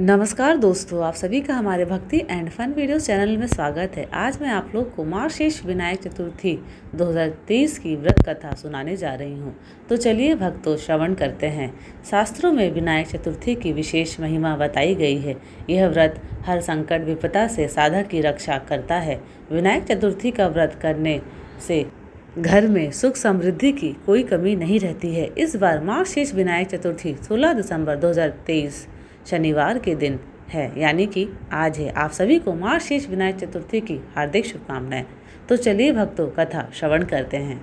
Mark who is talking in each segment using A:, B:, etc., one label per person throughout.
A: नमस्कार दोस्तों, आप सभी का हमारे भक्ति एंड फन वीडियो चैनल में स्वागत है। आज मैं आप लोग को मार्गशीर्ष विनायक चतुर्थी 2023 की व्रत कथा सुनाने जा रही हूँ। तो चलिए भक्तों, श्रवण करते हैं। शास्त्रों में विनायक चतुर्थी की विशेष महिमा बताई गई है। यह व्रत हर संकट विपदा से साधक की रक्षा करता है। विनायक चतुर्थी का व्रत करने से घर में सुख समृद्धि की कोई कमी नहीं रहती है। इस बार मार्गशीर्ष विनायक चतुर्थी 16 दिसंबर 2023 शनिवार के दिन है, यानी कि आज है। आप सभी को मार्गशीर्ष विनायक चतुर्थी की हार्दिक शुभकामनाएं। तो चलिए भक्तों, कथा श्रवण करते हैं।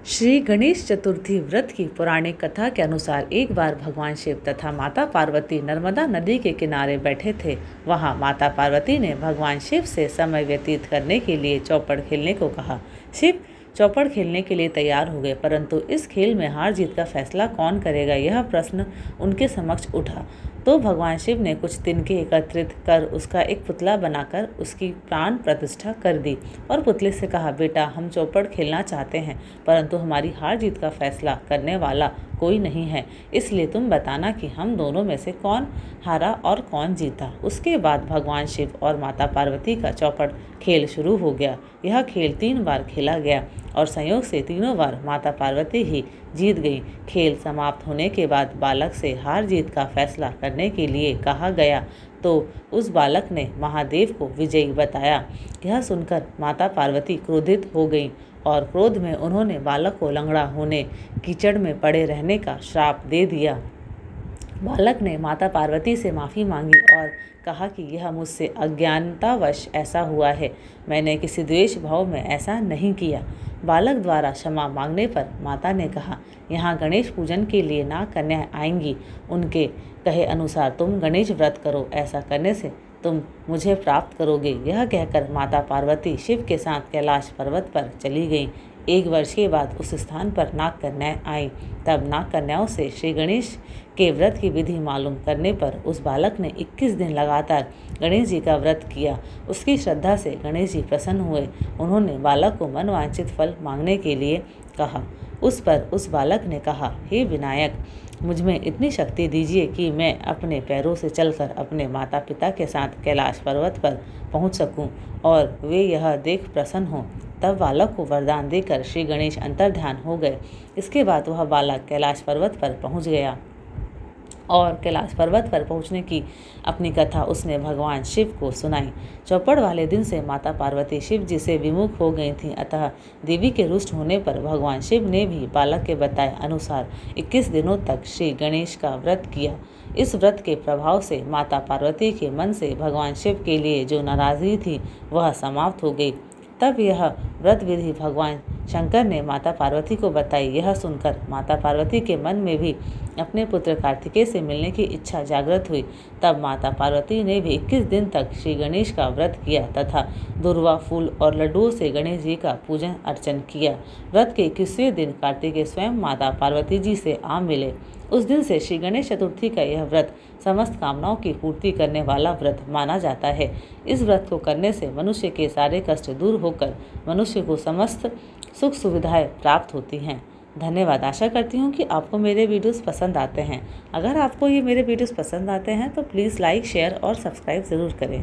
A: श्री गणेश चतुर्थी व्रत की पौराणिक कथा के अनुसार एक बार भगवान शिव तथा माता पार्वती नर्मदा नदी के किनारे बैठे थे। वहां माता पार्वती ने भगवान शिव से समय व्यतीत करने के लिए चौपड़ खेलने को कहा। शिव चौपड़ खेलने के लिए तैयार हो गए, परंतु इस खेल में हार जीत का फैसला कौन करेगा, यह प्रश्न उनके समक्ष उठा। तो भगवान शिव ने कुछ तिनके एकत्रित कर उसका एक पुतला बनाकर उसकी प्राण प्रतिष्ठा कर दी और पुतले से कहा, बेटा, हम चौपड़ खेलना चाहते हैं, परंतु हमारी हार जीत का फैसला करने वाला कोई नहीं है, इसलिए तुम बताना कि हम दोनों में से कौन हारा और कौन जीता। उसके बाद भगवान शिव और माता पार्वती का चौपड़ खेल शुरू हो गया। यह खेल 3 बार खेला गया और संयोग से तीनों बार माता पार्वती ही जीत गई। खेल समाप्त होने के बाद बालक से हार जीत का फैसला करने के लिए कहा गया, तो उस बालक ने महादेव को विजयी बताया। यह सुनकर माता पार्वती क्रोधित हो गईं और क्रोध में उन्होंने बालक को लंगड़ा होने, कीचड़ में पड़े रहने का श्राप दे दिया। बालक ने माता पार्वती से माफ़ी मांगी और कहा कि यह मुझसे अज्ञानतावश ऐसा हुआ है, मैंने किसी द्वेष भाव में ऐसा नहीं किया। बालक द्वारा क्षमा मांगने पर माता ने कहा, यहाँ गणेश पूजन के लिए नाग कन्या आएंगी, उनके कहे अनुसार तुम गणेश व्रत करो, ऐसा करने से तुम मुझे प्राप्त करोगे। यह कहकर माता पार्वती शिव के साथ कैलाश पर्वत पर चली गईं। 1 वर्ष के बाद उस स्थान पर नाग कन्याएं आईं। तब नाग कन्याओं से श्री गणेश के व्रत की विधि मालूम करने पर उस बालक ने 21 दिन लगातार गणेश जी का व्रत किया। उसकी श्रद्धा से गणेश जी प्रसन्न हुए। उन्होंने बालक को मनवांछित फल मांगने के लिए कहा। उस पर उस बालक ने कहा, हे विनायक, मुझ में इतनी शक्ति दीजिए कि मैं अपने पैरों से चलकर अपने माता पिता के साथ कैलाश पर्वत पर पहुंच सकूं और वे यह देख प्रसन्न हों। तब बालक को वरदान देकर श्री गणेश अंतर्ध्यान हो गए। इसके बाद वह बालक कैलाश पर्वत पर पहुंच गया और कैलाश पर्वत पर पहुंचने की अपनी कथा उसने भगवान शिव को सुनाई। चौपड़ वाले दिन से माता पार्वती शिव जी से विमुख हो गई थीं, अतः देवी के रुष्ट होने पर भगवान शिव ने भी बालक के बताए अनुसार 21 दिनों तक श्री गणेश का व्रत किया। इस व्रत के प्रभाव से माता पार्वती के मन से भगवान शिव के लिए जो नाराजगी थी वह समाप्त हो गई। तब यह व्रत विधि भगवान शंकर ने माता पार्वती को बताई। यह सुनकर माता पार्वती के मन में भी अपने पुत्र कार्तिकेय से मिलने की इच्छा जागृत हुई। तब माता पार्वती ने भी 21 दिन तक श्री गणेश का व्रत किया तथा दुर्वा, फूल और लड्डुओं से गणेश जी का पूजन अर्चन किया। व्रत के 21वें दिन कार्तिकेय स्वयं माता पार्वती जी से आ मिले। उस दिन से श्री गणेश चतुर्थी का यह व्रत समस्त कामनाओं की पूर्ति करने वाला व्रत माना जाता है। इस व्रत को करने से मनुष्य के सारे कष्ट दूर होकर मनुष्य को समस्त सुख सुविधाएं प्राप्त होती हैं। धन्यवाद। आशा करती हूँ कि आपको मेरे वीडियोस पसंद आते हैं। अगर आपको ये मेरे वीडियोस पसंद आते हैं तो प्लीज़ लाइक, शेयर और सब्सक्राइब ज़रूर करें।